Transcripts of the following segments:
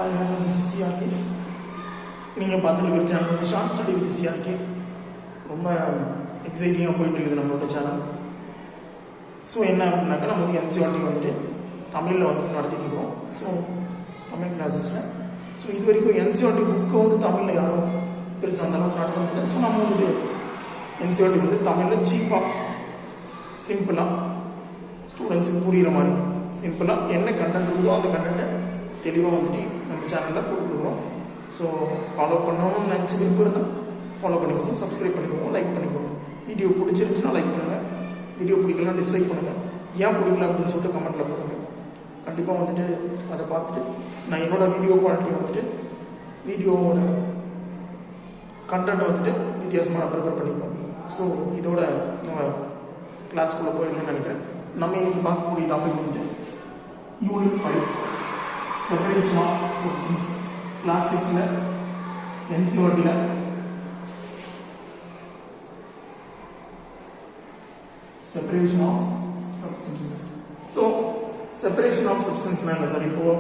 Hi hello this is CRK. நீங்கள் பார்த்துருக்கிற channel வந்து ஷார்ட் ஸ்டடி வித் சிஆர்கே. ரொம்ப எக்ஸைட்டிங்காக போயிட்டு இருக்குது நம்மளோட சேனல். ஸோ என்ன அப்படின்னாக்கா நம்ம வந்து என்சிஆர்டி வந்துட்டு தமிழில் வந்துட்டு நடத்திட்டு இருக்கோம். ஸோ தமிழ் கிளாஸஸில் இது வரைக்கும் என்சிஆர்டி புக்கை வந்து தமிழில் யாரும் பெருசாக அந்த அளவுக்கு நடத்த முடியல. ஸோ நம்ம வந்துட்டு என்சிஆர்டி வந்து தமிழில் சீப்பாக சிம்பிளாக ஸ்டூடெண்ட்ஸுக்கு புரிகிற மாதிரி சிம்பிளாக என்ன கண்டென்ட் இருக்குதோ அந்த கண்டென்ட்டை தெளிவாக வந்துட்டு நம்ம சேனலில் போட்டுருக்கோம். ஸோ ஃபாலோ பண்ணணும்னு நினச்சி விருப்பம் இருந்தால் ஃபாலோ பண்ணிக்கோங்க, சப்ஸ்கிரைப் பண்ணிக்கோங்க, லைக் பண்ணிக்கோங்க. வீடியோ பிடிச்சிருந்துச்சுன்னா லைக் பண்ணுங்கள், வீடியோ பிடிக்கலாம் டிஸ்லைக் பண்ணுங்கள். ஏன் பிடிக்கல அப்படின்னு சொல்லிட்டு கமெண்ட்டில் போடுங்க. கண்டிப்பாக வந்துட்டு அதை பார்த்துட்டு நான் என்னோடய வீடியோ குவாலிட்டி வந்துட்டு வீடியோவோட கண்டென்ட் வந்துட்டு வித்தியாசமாக ப்ரிப்பேர் பண்ணிப்போம். ஸோ இதோட நம்ம கிளாஸ்க்குள்ளே போயிடணும்னு நினைக்கிறேன். நம்ம இன்னைக்கு பார்க்கக்கூடிய டாபிக் வந்துட்டு unit 5 separation of substance. Class 6ல் என்சிஆர்டியில் separation of substance. So separation of சப்ஸ்டன்ஸ்னால் என்ன சார்? இப்போது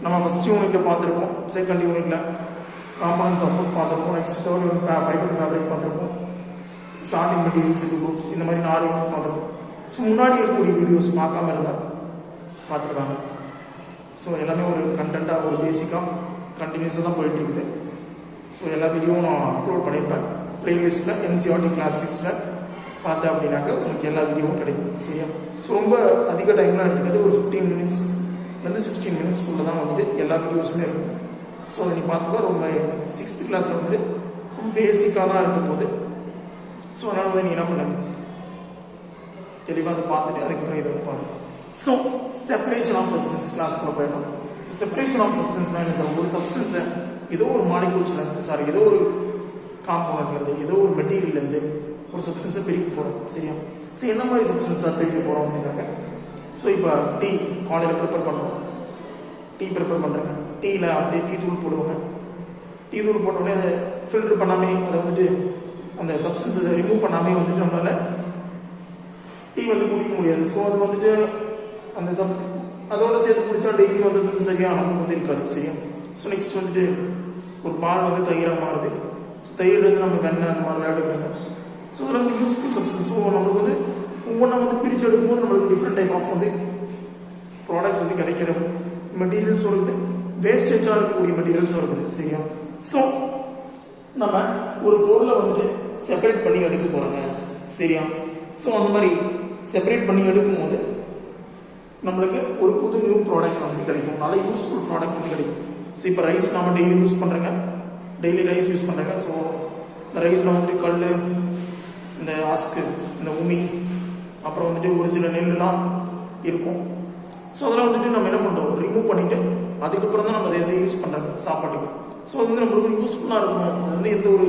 நம்ம ஃபஸ்ட் யூனிட்டில் பார்த்துருப்போம், செகண்ட் யூனிட்டில் காம்பனன்ட்ஸ் ஆஃப் ஃபுட் பார்த்துருப்போம், next third unit fibre fabric பார்த்துருப்போம், ஷார்ட்டிங் மெட்டீரியல்ஸ் இது குரூப்ஸ், இந்த மாதிரி 4 யூனிட் பார்த்துருப்போம். ஸோ முன்னாடி இருக்கக்கூடிய வீடியோஸ் பார்க்காம இருந்தால் பார்த்துருக்காங்க. ஸோ எல்லாமே ஒரு கண்டென்ட்டாக ஒரு பேசிக்காக கண்டினியூஸாக தான் போயிட்டு இருக்குது. ஸோ எல்லா வீடியோவும் நான் அப்லோட் பண்ணியிருப்பேன் ப்ளேலிஸ்ட்டில். என்சிஆர்டி கிளாஸ் 6ல் பார்த்தேன் அப்படின்னாக்க உங்களுக்கு எல்லா வீடியோவும் கிடைக்கும். சரியா? ஸோ ரொம்ப அதிக டைம்லாம் எடுத்துக்கிறது ஒரு 15 மினிட்ஸ்லேருந்து 16 மினிட்ஸ்க்குள்ளே தான் வந்துட்டு எல்லா வீடியோஸுமே இருக்கும். ஸோ அதை நீ பார்த்துக்கோ. ரொம்ப 6th கிளாஸில் வந்துட்டு ரொம்ப பேசிக்காக தான் இருக்க போகுது. ஸோ அதனால் வந்து நீ என்ன பண்ண தெளிவாக அதை பார்த்துட்டு அதுக்கப்புறம் இதை வந்து பாருங்க. ஸோ செப்பரேஷன் ஆஃப் சப்ஸ்டன்ஸ் கிளாஸ்க்குள்ள போயிடணும். செப்பரேஷன் ஆஃப் சப்ஸ்டன்ஸ்னால் என்ன சார்? ஒரு சப்ஸ்டன்ஸை ஏதோ ஒரு மாலிகூல்ஸ்லேருந்து ஏதோ ஒரு காம்பவுண்ட்லேருந்து ஏதோ ஒரு மெட்டீரியல்லேருந்து ஒரு சப்ஸ்டன்ஸை பிரிக்க போகிறோம். சரியா? ஸோ என்ன மாதிரி சப்ஸ்டன்ஸாக பிரிக்க போகிறோம் அப்படின்னாக்க, ஸோ இப்போ டீ காலையில் ப்ரிப்பேர் பண்ணுறோம், டீ ப்ரிப்பேர் பண்ணுறாங்க, டீயில் அப்படியே டீ தூள் போடுவாங்க. டீ தூள் போட்டோடனே அதை ஃபில்டர் பண்ணாமே, அதை வந்துட்டு அந்த சப்ஸ்டன்ஸை ரிமூவ் பண்ணாமே வந்துட்டு நம்மளால் டீ வந்து குடிக்க முடியாது. ஸோ அது வந்துட்டு அந்த அதோட சேர்த்து குடித்தா டெய்லி வந்து சரியாக நமக்கு வந்து இருக்காது. சரியா? ஸோ நெக்ஸ்ட் வந்துட்டு ஒரு பால் வந்து தயிராக மாறுது. தயிர் வந்து நம்ம வெண்ணெய் அந்த மாதிரிலாம் எடுக்கிறாங்க. ஸோ அதில் வந்து யூஸ்ஃபுல் சப்ஸ்டன்ஸ். ஸோ நம்மளுக்கு வந்து ஒவ்வொன்றா வந்து பிரித்து எடுக்கும்போது நம்மளுக்கு டிஃப்ரெண்ட் டைப் ஆஃப் வந்து ப்ராடக்ட்ஸ் வந்து கிடைக்கிற மெட்டீரியல்ஸும் இருக்குது, வேஸ்டேஜாக இருக்கக்கூடிய மெட்டீரியல்ஸும் இருக்குது. சரியா? ஸோ நம்ம ஒரு பொருளை வந்துட்டு செப்பரேட் பண்ணி எடுக்க போகிறோங்க. சரியா? ஸோ அந்த மாதிரி செப்பரேட் பண்ணி எடுக்கும்போது நம்மளுக்கு ஒரு புது நியூ ப்ராடக்ட் வந்து கிடைக்கும், நல்ல யூஸ்ஃபுல் ப்ராடக்ட் வந்து கிடைக்கும். ஸோ இப்போ ரைஸ் நம்ம டெய்லி யூஸ் பண்ணுறேங்க, டெய்லி ரைஸ் யூஸ் பண்ணுறேங்க. ஸோ இந்த ரைஸில் வந்துட்டு கல், இந்த அஸ்கு, இந்த உமி, அப்புறம் வந்துட்டு ஒரு சில நெல்லாம் இருக்கும். ஸோ அதெல்லாம் வந்துட்டு நம்ம என்ன பண்ணுறோம், ரிமூவ் பண்ணிவிட்டு அதுக்கப்புறம் தான் நம்ம அதை எந்த யூஸ் பண்ணுறாங்க சாப்பாட்டுக்கு. ஸோ அது வந்து நம்மளுக்கு யூஸ்ஃபுல்லாக இருக்கணும், அது வந்து எந்த ஒரு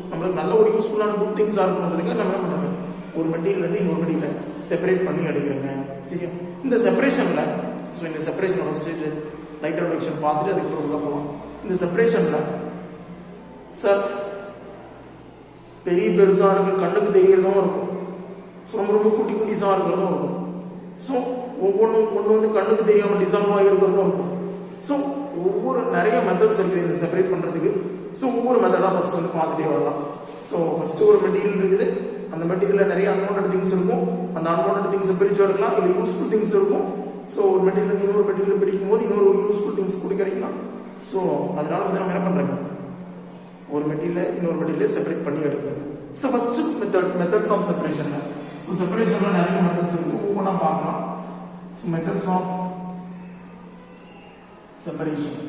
நம்மளுக்கு நல்ல ஒரு யூஸ்ஃபுல்லான குட் திங்ஸாக இருக்கணுன்றதுக்கு நம்ம என்ன பண்ணுறாங்க, ஒரு மெட்டீரியல் இன்னொரு மெட்டீரியலை செப்பரேட் பண்ணி எடுக்கிறேங்க. சரியா? இந்த செப்பரேஷனில் இந்த செப்பரேஷன் ஃபஸ்ட்டு லைட் இன்ட்ரோடக்ஷன் பார்த்துட்டு அதுக்கப்புறம் உள்ள போகலாம். இந்த செப்பரேஷனில் சார் பெரிய பெருசாக இருக்கிற கண்ணுக்கு தெரியறதும் இருக்கும், ஸோ ரொம்ப ரொம்ப குட்டி குட்டிஸாக இருக்கிறதும் இருக்கும். ஸோ ஒன்று வந்து கண்ணுக்கு தெரியாமல் டிசால்வ் ஆகிருக்கிறதும் இருக்கும். ஸோ ஒவ்வொரு நிறைய மெத்தட்ஸ் இருக்குது இந்த செப்பரேட் பண்ணுறதுக்கு. ஸோ ஒவ்வொரு மெத்தடாக ஃபஸ்ட்டு வந்து பார்த்துட்டே வரலாம். ஸோ ஃபஸ்ட்டு ஒரு மெட்டீரியல் இருக்குது, அந்த மெட்டீரியலில் நிறைய அன்வான்ட் திங்ஸ் இருக்கும், அந்த அன்வான்ட் திங்ஸை பிரித்து எடுக்கலாம். இல்லை யூஸ்ஃபுல் திங்ஸ் இருக்கும். ஸோ ஒரு மெட்டீரியல் இன்னொரு மெட்டீரியல் பிரிக்கும் போது இன்னொரு யூஸ்ஃபுல் திங்ஸ் கூட கிடைக்கலாம். ஸோ அதனால வந்து நம்ம என்ன பண்ணுறாங்க, ஒரு மெட்டீரியலை இன்னொரு மெட்டீரியலை செப்பரேட் பண்ணி எடுக்கிறது. ஸோ ஃபஸ்ட்டு மெத்தட்ஸ் ஆஃப் செப்பரேஷனில் செப்பரேஷனில் நிறைய மெத்தட்ஸ் இருக்குது, ஒவ்வொன்றா பார்க்கலாம். So methods of separation.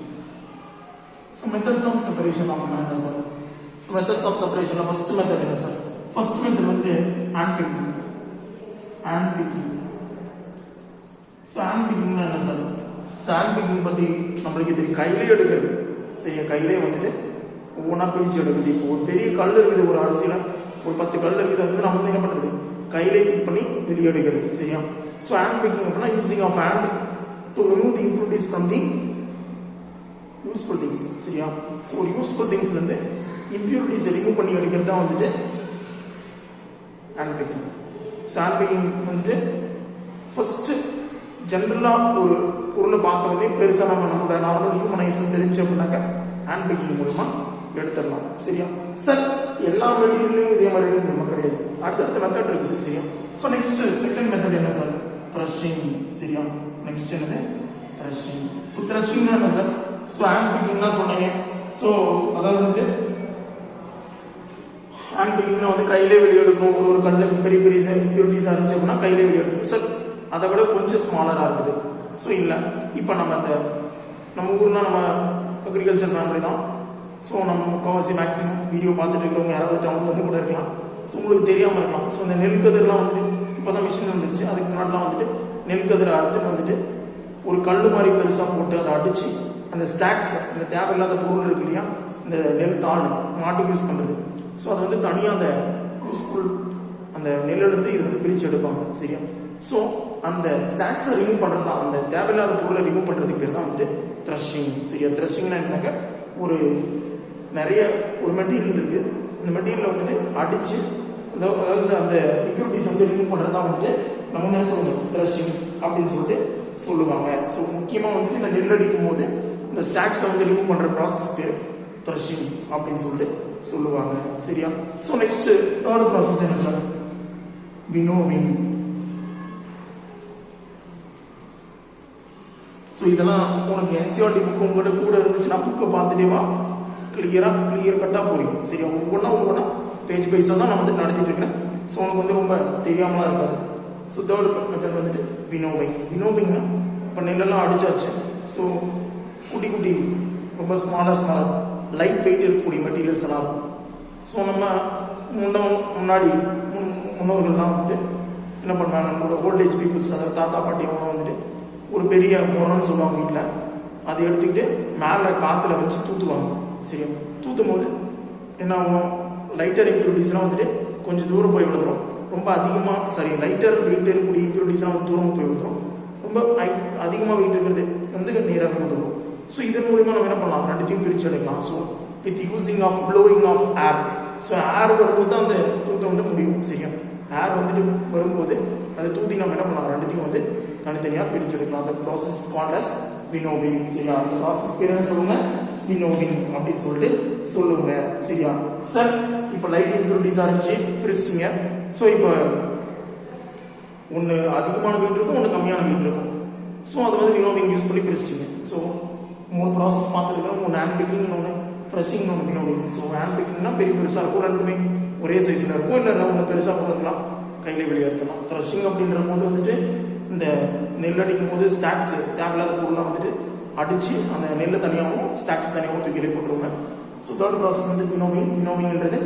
So methods of separation அப்படின்னா என்ன சார்? ஸோ மெத்தட்ஸ் ஆஃப் செப்பரேஷனில் ஃபஸ்ட்டு மெத்தட் என்ன சார்? ஃபர்ஸ்ட் மெத்தட் வந்து ஹேண்ட் பிக்கிங். ஸோ ஹேண்ட் பிக்கிங்னா என்ன சார்? ஸோ ஹேண்ட் பிக்கிங் பற்றி நம்மளுக்கு தெரியும், கையிலே எடுக்கிறது. சரியா? கையிலே வந்துட்டு ஒவ்வொன்றா பிரித்து எடுக்குது. இப்போ ஒரு பெரிய கல் இருக்குது, ஒரு அரிசியில் ஒரு 10 கல் இருக்குது, வந்து நம்ம வந்து என்ன பண்ணுறது, கையிலே பிக் பண்ணி வெளியே எடுக்கிறது. சரியா? ஸோ ஹேண்ட் பிக்கிங் அப்படின்னா using of hand to remove the impurities from the useful things. சரியா? ஸோ ஒரு யூஸ்ஃபுல் திங்ஸ்லேருந்து இம்ப்யூரிட்டிஸை ரிமூவ் பண்ணி எடுக்கிறது தான் வந்துட்டு hand picking. So hand picking வந்துட்டு ஃபஸ்ட்டு ஜென்ரலாக ஒரு பொருளை பார்த்த உடனே பெருசாக நம்மளோட நார்மல் ஹியூமனைசேஷன் தெரிஞ்சு அப்படின்னாக்க ஹேண்ட் பிக்கிங் மூலமா எடுத்துடலாம். சரியா சார்? எல்லா மெட்டீரியலையும் இதே மாதிரி எடுக்க முடியுமா? கிடையாது. அடுத்தடுத்த மெத்தட் இருக்குது. சரியா? ஸோ நெக்ஸ்ட் செகண்ட் மெத்தட் என்ன சார்? த்ரஷிங். சரியா? நெக்ஸ்ட் என்னது? த்ரஷிங். ஸோ த்ரஷிங்னா என்ன சார்? ஸோ ஹேண்ட் பிக்கிங்னா சொன்னீங்க. ஸோ அதாவது வந்துட்டு ஹேண்ட் பிக்கிங்னா வந்து கையிலே வெளியே எடுக்கணும். ஒரு கல்லுக்கு பெரிய பெரிய இம்ப்யூரிட்டிஸாக இருந்துச்சு அப்படின்னா கையிலே வெளியே எடுக்கணும் சார். அதை விட கொஞ்சம் ஸ்மாலராக இருக்குது. ஸோ இல்லை, இப்போ நம்ம ஊர்லாம் நம்ம அக்ரிகல்ச்சர் ஃபேமிலி தான். ஸோ நம்ம முக்கால்வாசி மேக்ஸிமம் வீடியோ பார்த்துட்டு இருக்கிறவங்க யாராவது டவுன்ல வந்து கூட இருக்கலாம். ஸோ உங்களுக்கு தெரியாமல் இருக்கலாம். ஸோ இந்த நெல் கதிரெலாம் வந்துட்டு இப்போ தான் மிஷின் வந்துருச்சு. அதுக்கு முன்னாடிலாம் வந்துட்டு நெல் கதிரை அறுத்துட்டு வந்துட்டு ஒரு கல் மாதிரி பெருசாக போட்டு அதை அடித்து அந்த ஸ்டாக்ஸ், இந்த தேவையில்லாத பொருள் இருக்கு இல்லையா, இந்த நெல் தாள் மாட்டுக்கு யூஸ் பண்ணுறது. ஸோ அதை வந்து தனியாக அந்த யூஸ்ஃபுல் அந்த நெல்லிருந்து இது வந்து பிரித்து எடுப்பாங்க. சரியா? ஸோ அந்த ஸ்டாக்ஸை ரிமூவ் பண்ணுறது தான், அந்த தேவையில்லாத பொருளை ரிமூவ் பண்ணுறதுக்கு பேர் தான் வந்துட்டு த்ரஷிங். சரியா? த்ரஷிங்னா என்னன்னாக்க ஒரு மெட்டீரியல் இருக்கு. இந்த மெட்டீரியலை வந்துட்டு அடிச்சு அதாவது அந்த இம்ப்யூரிட்டிஸ் வந்து ரிமூவ் பண்ணுறது தான் வந்துட்டு நம்ம என்ன சொல்லுவோம்? த்ரஷிங் அப்படின்னு சொல்லிட்டு சொல்லுவாங்க. ஸோ முக்கியமாக வந்துட்டு இந்த நெல் அடிக்கும் போது இந்த ஸ்டாக்ஸை வந்து ரிமூவ் பண்ணுற ப்ராசஸ்க்கு த்ரஷிங் அப்படின்னு சொல்லிட்டு சொல்லுவாங்க. சரியா? ஸோ நெக்ஸ்ட் தேர்ட் ப்ராசஸ் என்ன சார்? வினோவிங். ஸோ இதெல்லாம் உனக்கு என்சிஆர்டி புக் உங்கள்கிட்ட கூட இருந்துச்சுன்னா புக்கை பார்த்துட்டே வா, கிளியர் கட்டாக புரியும். சரியா? ஒவ்வொன்றா பேஜ் பைஸாக தான் நான் வந்து நடத்திட்டு இருக்கிறேன். ஸோ உனக்கு வந்து ரொம்ப தெரியாமலாம் இருக்காது. ஸோ தேர்ட் மெத்தட் வந்துட்டு வினோவிங். வினோவிங்னா இப்போ நெல்லெல்லாம் அடிச்சாச்சு. ஸோ குட்டி ரொம்ப ஸ்மாலர் லைட் வெயிட் இருக்கக்கூடிய மெட்டீரியல்ஸ் எல்லாம் இருக்கும். ஸோ நம்ம முன்னாடி முன்னோர்கள்லாம் வந்துட்டு என்ன பண்ணுவாங்க, நம்மளோட ஓல்டேஜ் பீப்புள்ஸ், அதாவது தாத்தா பாட்டி அவங்க வந்துட்டு ஒரு பெரிய முரம்னு சொல்லுவாங்க வீட்டில், அதை எடுத்துக்கிட்டு மேலே காற்றுல வச்சு தூத்துவாங்க. சரியா? தூத்தும் போது என்ன ஆகும்? லைட்டர் இம்ப்யூரிட்டிஸ்லாம் வந்துட்டு கொஞ்சம் தூரம் போய் விழுந்துடும். ரொம்ப அதிகமாக லைட்டர் வெயிட் இருக்கக்கூடிய இம்ப்யூரிட்டிஸ்லாம் வந்து தூரமாக போய் விழுந்துடும். ரொம்ப அதிகமாக வெயிட் இருக்கிறது வந்து நேராக வந்துடும். ஸோ இதன் மூலிமா நம்ம என்ன பண்ணலாம்? ரெண்டுத்தையும் பிரித்து எடுக்கலாம். So with using of blowing of air. So air வரும்போது தான் அந்த தூத்தை வந்து முடியும். சரியா? ஏர் வந்துட்டு வரும்போது அந்த தூத்தி நம்ம என்ன பண்ணலாம்? ரெண்டுத்தையும் வந்து தனித்தனியாக பிரித்து எடுக்கலாம். அந்த ப்ராசஸ் கால்ட் அஸ் வினோவிங். சரியா? அந்த ப்ராசஸ் பேர் என்ன சொல்லுங்க? வினோவிங் அப்படின்னு சொல்லிட்டு சொல்லுங்க. சரியா சார்? இப்போ லைட் இம்ப்யூரிட்டிஸாக இருந்துச்சு, பிரிச்சிட்டிங்க. ஸோ இப்போ ஒன்று அதிகமான வெயிட் இருக்கும், ஒன்று கம்மியான வெயிட் இருக்கும். ஸோ அதை வந்து வினோவிங் யூஸ் பண்ணி பிரிச்சிட்டிங்க. ஸோ 3 ப்ராசஸ் பார்த்துருக்கோம். 1 ஹேண்ட் பிக்கிங், ஒன்று த்ரஷிங், ஒன்று வினோவிங். ஸோ ஹேண்ட் பிக்கிங்னா பெருசாக இருக்கும், ரெண்டுமே ஒரே சைஸில் இருக்கும். இல்லை ஒன்று பெருசாக போட்டுக்கலாம், கையில் வெளியே எடுத்துக்கலாம். த்ரஷிங் அப்படின்ற போது வந்துட்டு இந்த நெல் அடிக்கும் போது ஸ்டாக்ஸ் தேவையில்லாத பொருளாக வந்துட்டு அடித்து அந்த நெல்லை தனியாகவும் ஸ்டாக்ஸ் தனியாகவும் தூக்கி போட்டுருவாங்க. ஸோ தேர்ட் ப்ராசஸ் வந்து வினோவிங். வினோவிங்ன்றது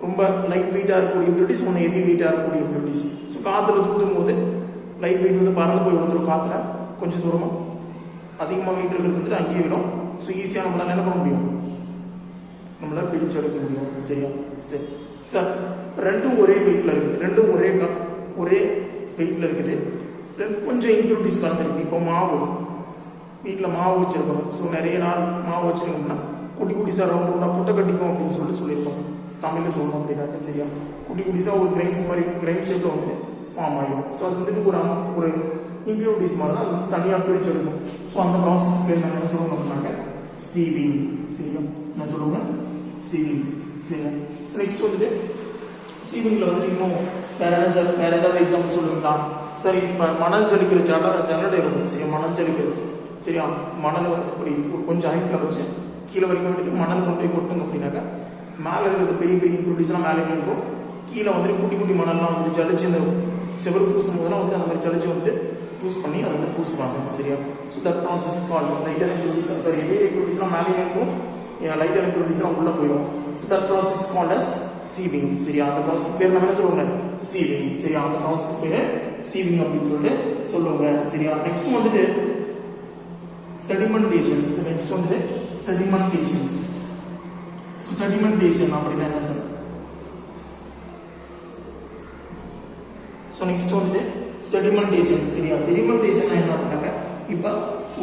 ரொம்ப லைட் வெயிட்டாக இருக்கக்கூடிய இம்ப்யூரிட்டிஸ், ஒன்று ஹெவி வெயிட்டாக இருக்கக்கூடிய இம்ப்யூரிட்டிஸ். ஸோ காற்றுல தூத்தும் போது லைட் வெயிட் வந்து பறந்து போய் விழுந்துடும் காற்றுல. கொஞ்சம் தூரமாக அதிகமாக வெயிட் இருக்கிறது வந்துட்டு அங்கேயே விடும். ஸோ ஈஸியாக நம்மளால் என்ன பண்ண முடியும்? நம்மளால் பிரித்து எடுக்க முடியும். சரியா? சரி சார், ரெண்டும் ஒரே வெயிட்டில் இருக்குது, ரெண்டும் ஒரே வெயிட்டில் இருக்குது, கொஞ்சம் இம்ப்யூரிட்டிஸ் கலந்துருக்கு. இப்போ மாவு வீட்டில் மாவு வச்சுருக்கோம். ஸோ நிறைய நாள் மாவு வச்சுருக்கோம்னா குட்டிசாக ரவுண்ட் புட்டை கட்டிக்கும் அப்படின்னு சொல்லியிருக்கோம். தமிழில் சொல்லணும் அப்படின்னாக்க. சரியா? குட்டிசாக ஒரு கிரைன்ஸ் மாதிரி கிரைன் ஷேப்பில் வந்துட்டு ஃபார்ம் ஆகிடும். ஸோ அது வந்துட்டு ஒரு இம்ப்யூரிட்டிஸ் மாதிரி தான், அது வந்து தனியாக பிரித்து எடுக்கும். ஸோ அந்த ப்ராசஸ் பேர் என்ன சொல்லணும் அப்படின்னாக்க சீவிங். சரியா? என்ன சொல்லுவாங்க? சீவிங். சரியா? ஸோ நெக்ஸ்ட் வந்துட்டு சீவிங்கில் வந்துட்டு இன்னும் வேறு என்ன சார், வேறு ஏதாவது எக்ஸாம்பிள் சொல்லுவீங்களா? சரி, இப்போ மணல் ஜலிக்கிற ஜல்லடை இருக்கும். சரியா? மணல் ஜலிக்கிறது. சரியா? மணல் வந்து இப்படி கொஞ்சம் ஹைட்டில் வச்சு கீழே வரைக்கும் வந்துட்டு மணல் கொண்டு போய் கொட்டுங்க அப்படின்னாக்கா மேலே இருக்கிறது பெரிய இம்ப்யூரிட்டிஸ்லாம் மேலே இருக்கும். கீழே வந்துட்டு குட்டி மணல்லாம் வந்துட்டு ஜலிச்சு இந்த செவரு பூசும் போதெல்லாம் வந்துட்டு அந்த மாதிரி ஜலிச்சு வந்துட்டு யூஸ் பண்ணி அதை வந்து பூசுவாங்க. சரியா? So that process call lighter impurities. Sorry, heavy இம்ப்யூரிட்டிஸ்லாம் மேலே இருக்கும், லைட்டர் இம்ப்யூரிட்டிஸ்லாம் உள்ளே போயிடும். So that process called as sieving. சரியா? அந்த ப்ராசஸ் பேர் நம்ம என்ன சொல்லுவாங்க? சீவிங். சரியா? அந்த ப்ராசஸ் பேர் சீவிங் அப்படின்னு சொல்லிட்டு சொல்லுவாங்க. சரியா? நெக்ஸ்ட் வந்துட்டு செடிமெண்டேஷன். நெக்ஸ்ட் வந்துட்டு செடிமெண்டேஷன். ஸோ செடிமெண்டேஷன் அப்படின்னா என்ன சார்? ஸோ நெக்ஸ்ட் வந்துட்டு செடிமெண்டேஷன். சரியா? செடிமெண்டேஷன் என்ன அப்படின்னாக்க இப்போ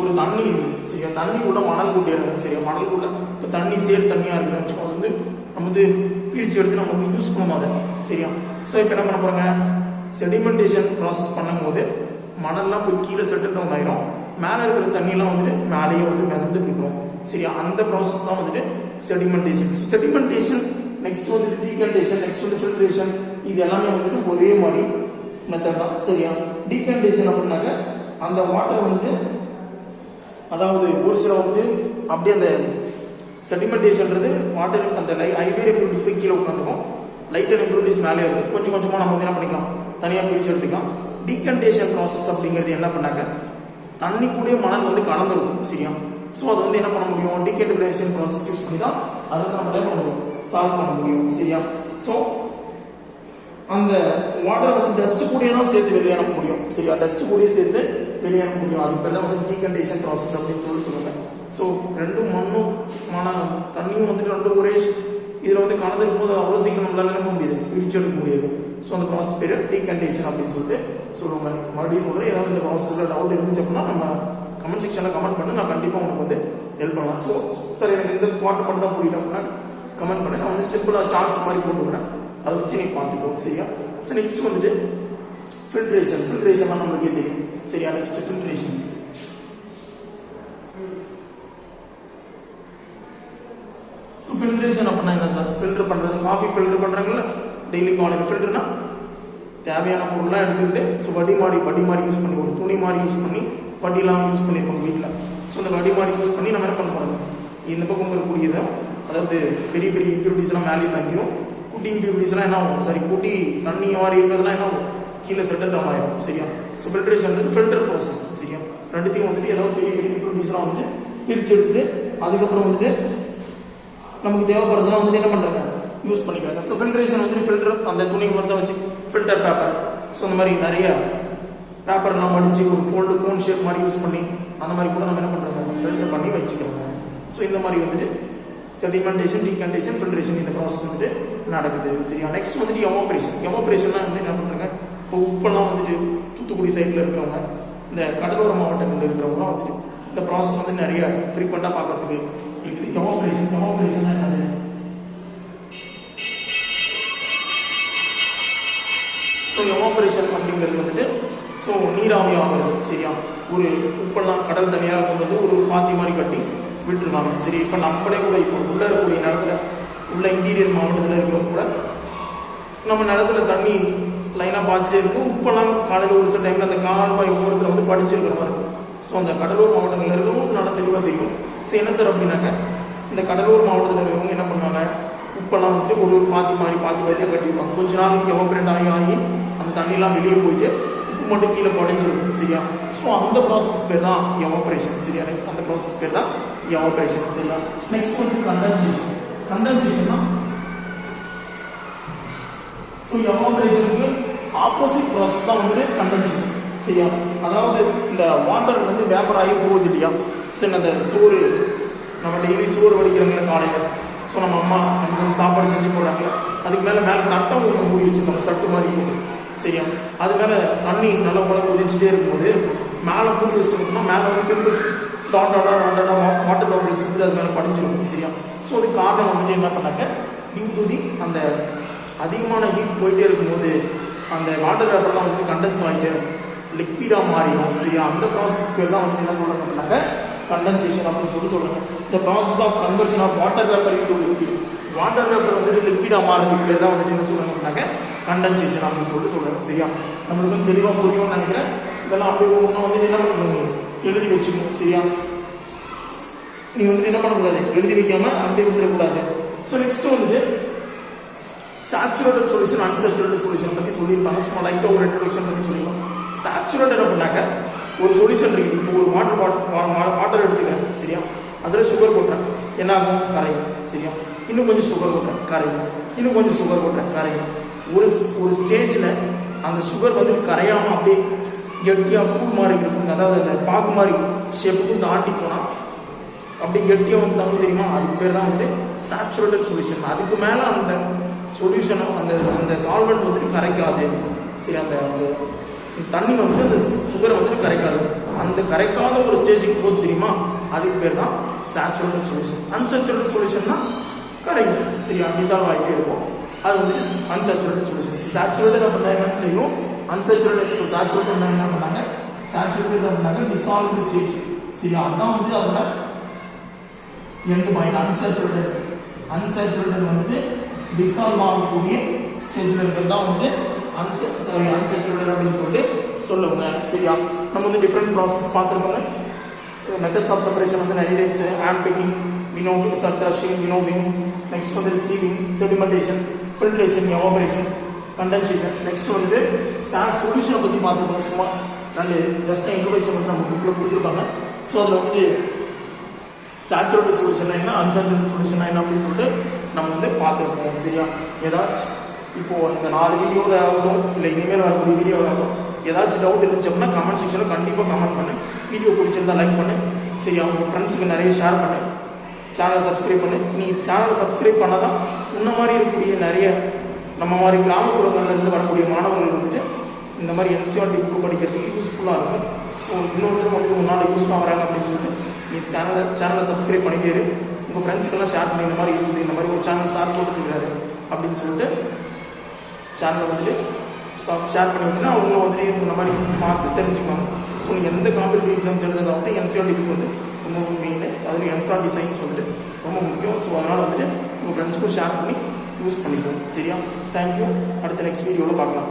ஒரு தண்ணி இருக்குது. சரியா? தண்ணிக்குள்ள மணல் கூட்டி இருக்குது. சரியா? மணலுக்குள்ள இப்போ தண்ணி சேர் தண்ணியாக இருக்குதுன்னு வச்சுக்கோ, அது வந்து நம்ம வந்து பிரித்து எடுத்து நம்ம வந்து யூஸ் பண்ணுவோம் அதை. சரியா? ஸோ இப்போ என்ன பண்ண போகிறாங்க? செடிமெண்டேஷன் ப்ராசஸ் பண்ணும்போது மணல்லாம் போய் கீழே செட்டில் டவுன் ஆயிரும், மேலே இருக்கிற தண்ணியெல்லாம் வந்துட்டு மேலேயே வந்து மிதந்துட்டு இருக்கும். சரியா, அந்த ப்ராசஸ் தான் வந்துட்டு செடிமெண்டேஷன். செடிமெண்டேஷன் நெக்ஸ்ட் வந்துட்டு டீகண்டேஷன், நெக்ஸ்ட் வந்து ஃபில்ட்ரேஷன், இது எல்லாமே வந்துட்டு ஒரே மாதிரி மெத்தட் தான். சரியா, டீகண்டேஷன் அப்படின்னாக்க அந்த வாட்டர் வந்துட்டு அதாவது ஒரு சில வந்து அப்படியே அந்த செடிமெண்டேஷன்றது வாட்டர் அந்த ஹைவேர் இம்ப்யூரிட்டிஸ் போய் கீழே உட்காந்துக்கும், லைட்டர் இம்ப்யூரிட்டிஸ் மேலே இருக்கும், கொஞ்சம் கொஞ்சமாக நம்ம வந்து என்ன பண்ணிக்கலாம் தனியாக பிரித்து எடுத்துக்கலாம். டீகண்டேஷன் ப்ராசஸ் அப்படிங்கிறது என்ன பண்ணாங்க, தண்ணி கூட மணல் வந்து கலந்துருக்கும். சரியா, ஸோ அது வந்து என்ன பண்ண முடியும், டீகண்டேஷன் ப்ராசஸ் யூஸ் பண்ணி தான் அதை நம்ம என்ன பண்ண முடியும், சால்வ் பண்ண முடியும். சரியா, ஸோ அந்த வாட்டர் வந்து டஸ்ட் கூடயே தான் சேர்த்து வெளியே அனுப்ப முடியும். சரியா, டஸ்ட் கூடயே சேர்த்து வெளியே அனுப்ப முடியும். அது பேர் தான் வந்து டீகண்டேஷன் ப்ராசஸ் அப்படின்னு சொல்லுவாங்க. ஸோ ரெண்டும் மண்ணும் தண்ணியும் வந்துட்டு ரெண்டும் ஒரே இதில் வந்து கலந்துக்கும் போது அவ்வளோ சீக்கிரம் நம்மளால என்ன பண்ண முடியாது, பிரிச்சு எடுக்க முடியாது. ஸோ அந்த ப்ராசஸ் பேர் டீகண்டேஷன் அப்படின்னு சொல்லிட்டு சொல்லுவாங்க. மறுபடியும் சொல்கிறேன், ஏதாவது இந்த ப்ராசஸில் டவுட் இருந்துச்சு அப்படின்னா நம்ம கமெண்ட் செக்ஷனில் கமெண்ட் பண்ணி நான் கண்டிப்பாக உங்களுக்கு வந்து ஹெல்ப் பண்ணலாம். ஸோ சரி, எனக்கு இந்த பாட்டு மட்டும் தான் புரியல அப்படின்னா கமெண்ட் பண்ணி நான் வந்து சிம்பிளாக ஷார்ட்ஸ் மாதிரி போட்டுக்கிறேன், அதை வச்சு நீ பார்த்துக்கோ. சரியா, ஸோ நெக்ஸ்ட் வந்துட்டு ஃபில்ட்ரேஷன். ஃபில்ட்ரேஷன்லாம் நம்மளுக்கே தெரியும். சரியா, நெக்ஸ்ட் ஃபில்ட்ரேஷன். ஸோ ஃபில்ட்ரேஷன் அப்படின்னா என்ன சார், ஃபில்டர் பண்ணுறது, காஃபி ஃபில்டர் பண்ணுறாங்கல்ல டெய்லி காலையில், ஃபில்டர்னா தேவையான பொருள்லாம் எடுத்துக்கிட்டு ஸோ வடி மாதிரி யூஸ் பண்ணி, ஒரு துணி மாதிரி யூஸ் பண்ணி, வட்டிலாம் யூஸ் பண்ணியிருப்போம் வீட்டில். ஸோ அந்த வடி மாதிரி யூஸ் பண்ணி நம்ம என்ன பண்ண போகிறோம், இந்த பக்கம் இருக்கக்கூடியதை அதாவது பெரிய பெரிய இம்ப்யூரிட்டிஸ்லாம் மேலேயே தங்கிடும், குட்டி இம்ப்யூரிட்டிஸ்லாம் என்ன ஆகும், சரி குட்டி தண்ணி மாதிரி இருக்கிறதுலாம் என்ன ஆகும், கீழே செட்டில் டவுன் ஆகிடும். சரியா, ஸோ ஃபில்ட்ரேஷன் வந்து ஃபில்டர் ப்ராசஸ். சரியா, ரெண்டுத்தையும் வந்துட்டு ஏதாவது பெரிய பெரிய இம்ப்யூரிட்டிஸ்லாம் வந்து பிரித்து எடுத்துட்டு அதுக்கப்புறம் வந்துட்டு நமக்கு தேவைப்படுறதுலாம் வந்துட்டு என்ன பண்ணுறாங்க, யூஸ் பண்ணிக்கிறாங்க. ஸோ ஃபில்ட்ரேஷன் வந்து ஃபில்டர் அந்த துணி மட்டும் வச்சு ஃபில்டர் பேப்பர், ஸோ அந்த மாதிரி நிறைய பேப்பர்லாம் மடித்து ஒரு ஃபோல்டு கோன் ஷேப் மாதிரி யூஸ் பண்ணி அந்த மாதிரி கூட நம்ம என்ன பண்ணுறாங்க, ஃபில்டர் பண்ணி வச்சுக்கிறோங்க. ஸோ இந்த மாதிரி வந்துட்டு செடிமெண்டேஷன், டீகண்டேஷன், ஃபில்ட்ரேஷன் இந்த ப்ராசஸ் வந்துட்டு நடக்குது. சரியா, நெக்ஸ்ட் வந்துட்டு எவாபரேஷன். எவாபரேஷன்லாம் வந்து என்ன பண்ணுறாங்க, இப்போ உப்பெல்லாம் வந்துட்டு தூத்துக்குடி சைடில் இருக்கிறவங்க, இந்த கடலோர மாவட்டங்களில் இருக்கிறவங்களாம் வந்துட்டு இந்த ப்ராசஸ் வந்து நிறைய ஃப்ரீக்வெண்ட்டாக பார்க்கறதுக்கு இருக்குது. எவாபரேஷன். எவாபரேஷன் என்னது, ஸோ எவாபரேஷன் அப்படிங்கிறது வந்துட்டு ஸோ நீராவி ஆகிறது. சரியா, ஒரு உப்பெல்லாம் கடல் தனியாக கொண்டு வந்து ஒரு பாத்தி மாதிரி கட்டி விட்டுருக்காங்க. சரி, இப்போ நம்மளே கூட இப்போ உள்ள இருக்கக்கூடிய நிலத்துல உள்ள இன்டீரியர் மாவட்டத்தில் இருக்கிறவங்க கூட நம்ம நிலத்துல தண்ணி லைனாக பாய்ச்சிட்டே இருக்கும், உப்பெல்லாம் காலையில் ஒரு சில டைமில் அந்த கால்வாய் ஓரத்தில் வந்து படிச்சிருக்கிற மாதிரி இருக்கும். ஸோ அந்த கடலூர் மாவட்டங்களில் இருக்கிறவங்க நல்லா தெளிவாக தெரியும். ஸோ என்ன சார் அப்படின்னாக்க, இந்த கடலூர் மாவட்டத்தில் இருக்கிறவங்க என்ன பண்ணுவாங்க, உப்பெல்லாம் வந்துட்டு ஒரு பாத்தி பாத்தியாக கட்டிடுவாங்க. கொஞ்ச நாள் எவாபரேட் ஆகி அந்த தண்ணியெல்லாம் வெளியே போயிட்டு உப்பு மட்டும் கீழே படைஞ்சிருக்கும். சரியா, ஸோ அந்த ப்ராசஸ் பேர் தான் எவாபரேஷன். சரியா, அந்த ப்ராசஸ் பேர் தான் எவாபரேஷன். சரியா, நெக்ஸ்ட் வந்து கண்டென்சேஷன். கண்டென்சேஷன் தான் ஸோ எவாபரேஷனுக்கு ஆப்போசிட் ப்ராசஸ் தான் வந்துட்டு கண்டென்சேஷன். சரியா, அதாவது இந்த வாட்டர் வந்து வேப்பர் ஆகி போகுது இல்லையா. சரி, அந்த சோறு நம்ம டெய்லி சோறு வடிக்கிறவங்கள காலையில், ஸோ நம்ம அம்மா நமக்கு சாப்பாடு செஞ்சு போடுறாங்களே, அதுக்கு மேலே தட்டை ஒன்று மூடி வச்சுருக்காங்க, தட்டு மாதிரி போட்டு. சரியா, அது மேலே தண்ணி நல்லா உலக உதிச்சுட்டே இருக்கும்போது மேலே மூடி வச்சுட்டோம்னா மேலே வந்து பிம்பிள்ஸ் வாட்டர் டாப்லெட்ஸ் வந்து அது மேலே படிஞ்சிருக்கும். சரியா, ஸோ அதுக்கு காரணம் வந்துட்டு என்ன பண்ணாங்க, டியூ டு தி அந்த அதிகமான ஹீட் போயிட்டே இருக்கும்போது அந்த வாட்டர் வேப்பர்லாம் வந்து கண்டென்ஸ் ஆகிட்டு லிக்விடாக மாறிடும். சரியா, அந்த ப்ராசஸ் பேர் தான் வந்து என்ன சொல்கிறாங்க அப்படின்னாக்க கண்டென்சேஷன் அப்படின்னு சொல்லுவாங்க. இந்த process of conversion of water vapour into liquid, water vapour வந்துட்டு லிக்விடாக மாறதுக்கு பேர் தான் வந்துட்டு என்ன சொல்கிறாங்க அப்படின்னாக்க கண்டென்சேஷன் அப்படின்னு சொல்கிறாங்க. சரியா, நம்மளுக்கு வந்து தெளிவாக புரியும்னு நினைக்கிறேன். இதெல்லாம் அப்படியே ஒன்று வந்துட்டு என்ன பண்ணிக்கணும், எழுதி வச்சுக்கணும். சரியா, நீ வந்துட்டு என்ன பண்ணக்கூடாது, எழுதி வைக்காம அப்படியே விட்டுறக்கூடாது. ஸோ நெக்ஸ்ட் வந்துட்டு சேச்சுரேட்டட் சொல்யூஷன், அன்சேச்சுரேட்டட் சொல்யூஷன் பற்றி சொல்லியிருப்பாங்க. சும்மா லைட்டாக ஒரு இன்ட்ரோடக்ஷன் பற்றி சொல்லியிருப்பாங்க. சேச்சுரேட்டட் அப்படின்னாக்க ஒரு சொல்யூஷன் இருக்குது. இப்போ ஒரு வாட்டர் எடுத்துக்கிறேன். சரியா, அதில் சுகர் போட்டேன், என்ன ஆகும், கரையும். சரியா, இன்னும் கொஞ்சம் சுகர் போட்டேன், கரையும். இன்னும் கொஞ்சம் சுகர் போட்டேன், கரையும். ஒரு ஸ்டேஜில் அந்த சுகர் வந்து கரையாமல் அப்படியே கெட்டியாக பூ மாதிரி இருக்கும், அதாவது அந்த பாக்கு மாதிரி ஷேப்புக்கு தாண்டி போனால் அப்படி கெட்டியாக வந்து தங்க தெரியுமா, அதுக்கு பேர் தான் வந்து சேச்சுரேட்டட் சொல்யூஷன். அதுக்கு மேலே அந்த சொல்யூஷனும் அந்த சால்வெண்ட் வந்துட்டு கரைக்காது. சரி, அந்த தண்ணி வந்துட்டு அந்த சுகரை வந்துட்டு கரைக்காது. அந்த கரைக்காத ஒரு ஸ்டேஜுக்கு போது தெரியுமா, அதுக்கு பேர் தான் சேச்சுரேட்டட் சொல்யூஷன். அன்சேச்சுரேட்டட் சொல்யூஷன்னா கரையும். சரியா, டிசால்வ் ஆகிட்டே இருக்கும், அது வந்துட்டு அன்சேச்சுரேட்டட் சொல்யூஷன். சேச்சுரேட்டட் அப்படின்னா என்ன செய்யும், அன்சேச்சுரேட்டட். ஸோ சேச்சுரேட்டட் என்ன பண்ணாங்க, சேச்சுரேட்டட் அப்படின்னாங்க டிசால்வ்டு ஸ்டேஜ். சரியா, அதான் வந்து அதோட எண்டு பாயிண்ட். அன்சேச்சுரேட்டட் வந்துட்டு டிசால்வ் ஆகக்கூடிய ஸ்டேஜில் இருக்கிறது தான் வந்துட்டு அன்சேச்சுரேட்டட் அப்படின்னு சொல்லிட்டு சொல்லுவாங்க. சரியா, நம்ம வந்து டிஃப்ரெண்ட் ப்ராசஸ் பார்த்துருக்கோங்க. மெத்தட்ஸ் ஆஃப் செப்பரேஷன் வந்து நிறைய types, hand picking, winnowing, crushing, winnowing, next வந்து receiving, sedimentation, filtration, evaporation, condensation. Next வந்து சொல்யூஷனை பற்றி பார்த்துருக்கோம். சும்மா நல்ல ஜஸ்ட் இன்ட்ரோடக்ஷன் வந்து நம்ம புக்கில் கொடுத்துருப்பாங்க. ஸோ அதில் வந்துட்டு சேச்சுரேட்டட் சொல்யூஷன் என்ன, அன்சேச்சுரேட்டட் சொல்யூஷன் என்ன அப்படின்னு சொல்லிட்டு நம்ம வந்து பார்த்துருப்போம். சரியா, ஏதாச்சும் இப்போது இந்த 4 வீடியோவில் ஆகட்டும் இல்லை இனிமேல் வரக்கூடிய வீடியோவில் ஆகட்டும் ஏதாச்சும் டவுட் இருந்துச்சு அப்படின்னா கமெண்ட் செக்ஷனில் கண்டிப்பாக கமெண்ட் பண்ணு. வீடியோ பிடிச்சிருந்தா லைக் பண்ணு. சரியா, உங்கள் ஃப்ரெண்ட்ஸுக்கு நிறைய ஷேர் பண்ணு. சேனலை சப்ஸ்கிரைப் பண்ணு. நீ சேனலை சப்ஸ்கிரைப் பண்ணால் தான் இந்த மாதிரி இருக்கக்கூடிய நிறைய நம்ம மாதிரி கிராமப்புறங்கள்லேருந்து வரக்கூடிய மாணவர்கள் வந்துட்டு இந்த மாதிரி என்சிஆர்டி புக்கு படிக்கிறதுக்கு யூஸ்ஃபுல்லாக இருக்கும். ஸோ இன்னொருத்தர் மட்டும் முன்னால் யூஸ் ஆகிறாங்க அப்படின்னு சொல்லிட்டு நீ சேனலை சப்ஸ்கிரைப் பண்ணிக்கிரு. உங்கள் ஃப்ரெண்ட்ஸுக்கெல்லாம் ஷேர் பண்ணி இந்த மாதிரி இருக்குது, இந்த மாதிரி ஒரு சேனல் சார் போட்டுருக்காரு அப்படின்னு சொல்லிட்டு சேனலை வந்துட்டு ஷேர் பண்ணி விட்டுனா அவங்களும் வந்துட்டு இந்த மாதிரி பார்த்து தெரிஞ்சுக்குவாங்க. ஸோ எந்த காம்படிட்டிவ் எக்ஸாம்ஸ் எழுதுறதாகட்டும் என்சிஆர்டி புக் வந்து ரொம்ப மெயின். அதுலேயும் என்சிஆர்டி சயின்ஸ் வந்துட்டு ரொம்ப முக்கியம். ஸோ அதனால் வந்துட்டு உங்கள் ஃப்ரெண்ட்ஸ்க்கும் ஷேர் பண்ணி யூஸ் பண்ணிக்குவோம். சரியா, தேங்க்யூ. அடுத்த நெக்ஸ்ட் வீடியோவில் பார்க்கலாம்.